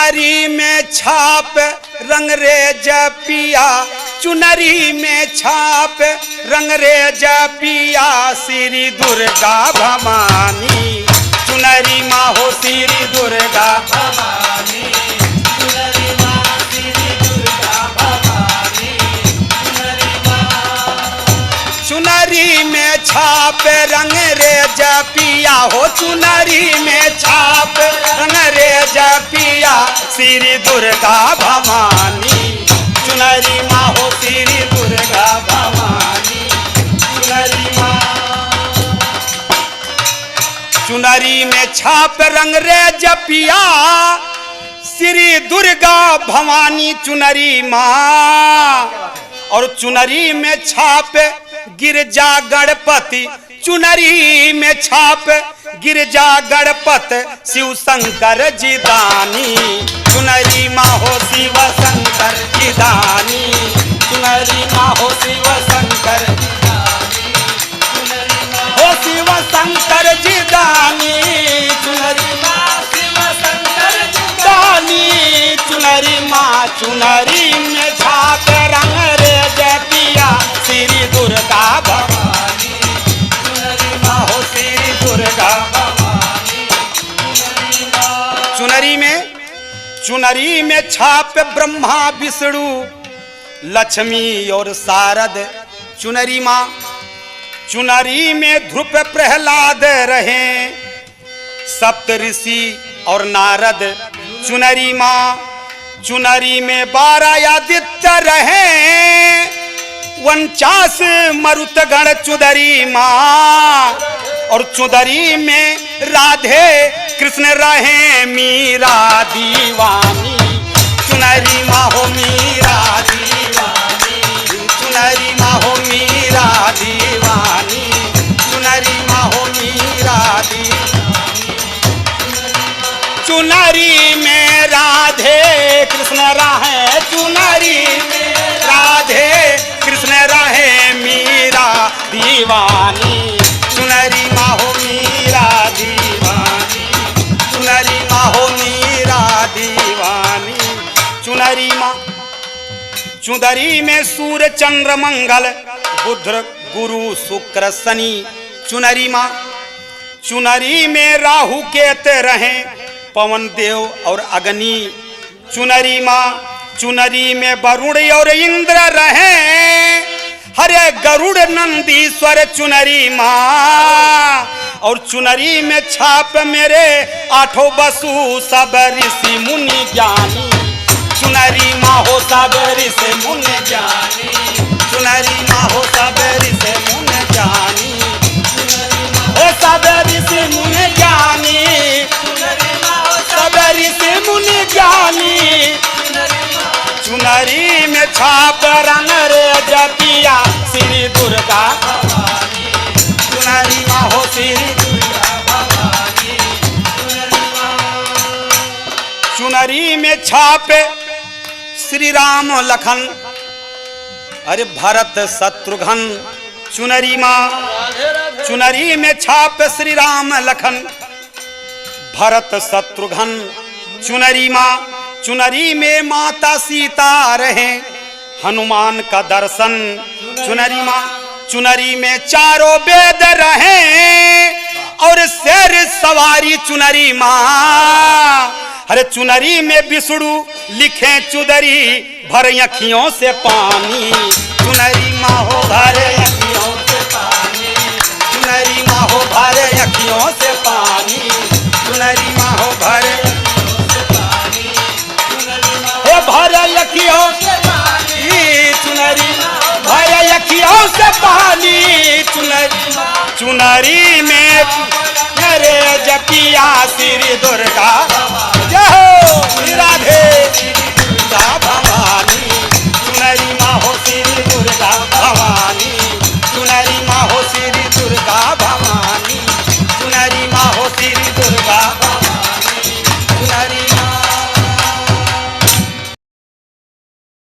चुनरी में छाप रंग रे जपिया, चुनरी में छाप रंग रे जपिया, श्री दुर्गा भवानी चुनरी माँ हो श्री दुर्गा भवानी, चुनरी माँ श्री दुर्गा भवानी, चुनरी माँ। चुनरी में छाप रंग रे जपिया हो, चुनरी में छाप रंग रे जपिया, श्री दुर्गा भवानी चुनरी माँ हो श्री दुर्गा भवानी, चुनरी माँ। चुनरी में छाप रंग रे जपिया, श्री दुर्गा भवानी चुनरी माँ। और चुनरी में छाप गिरजा गणपति, चुनरी में छाप गिरजा गणपत शिव शंकर जी दानी, चुनरी माँ हो शिव शंकर जी दानी, चुनरी माँ हो शिव शंकर जी दानी, चुनरी माँ हो शिव शंकर जी दानी, चुनरी माँ शिव शंकर जी दानी, चुनरी माँ। चुनरी में छाप रंग रे जपिया, श्री दुर्गा भवानी चुनरी माँ हो श्री दुर्गा भवानी, चुनरी में छाप ब्रह्मा विष्णु लक्ष्मी और शारद, चुनरी माँ। चुनरी में ध्रुव प्रहलाद रहे, सप्त ऋषि और नारद, चुनरी माँ। चुनरी में 12 आदित्य रहे, 49 मरुतगण चुनरी माँ। और चुनरी में राधे कृष्ण रहे मीरा दीवानी, चुनरी माँ हो मीरा दीवानी, चुनरी माँ हो मीरा दीवानी, चुनरी माँ हो मीरा दीवानी। चुनरी में राधे कृष्ण रहे, चुनरी में राधे कृष्ण रहे मीरा दीवानी, चुनरी माँ हो मीरा दीवानी, चुनरी माँ हो मीरा दीवानी, चुनरी माँ। चुनरी में सूर्य चंद्र मंगल बुध गुरु शुक्र शनि, चुनरी माँ। चुनरी में राहु केतु रहे, पवन देव और अग्नि, चुनरी माँ। चुनरी में वरुण और इंद्र रहे, हरे गरुड़ नंदीश्वर चुनरी माँ। और चुनरी में छाप मेरे 8 वसु सब ऋषि मुनि ज्ञानी, चुनरी माँ हो सब ऋषि मुनि ज्ञानी, चुनरी माँ हो सब ऋषि मुनि ज्ञानी, हो सब ऋषि मुनि ज्ञानी, सब ऋषि मुनि ज्ञानी। चुनरी में छाप रंग रे जपिया, श्री दुर्गा भवानी चुनरी माँ हो श्री दुर्गा भवानी, चुनरी माँ। चुनरी में छाप श्री राम लखन, अरे भरत शत्रुघ्न, चुनरी माँ। चुनरी में छाप श्री राम लखन भरत शत्रुघ्न, चुनरी माँ। चुनरी में माता सीता रहे, हनुमान का दर्शन, चुनरी माँ। चुनरी में 4 वेद रहे और शेर सवारी, चुनरी माँ। अरे चुनरी में विष्णु लिखे चुदरी भर अखियों से पानी, चुनरी माँ हो भर अखियों से पानी, चुनरी माँ हो भर अखियों से पानी, चुनरी माँ हो भर भर अखियों से पानी, चुनरी भर अखियों से पानी, चुनरी। चुनरी में रे जपिया श्री दुर्गा जय।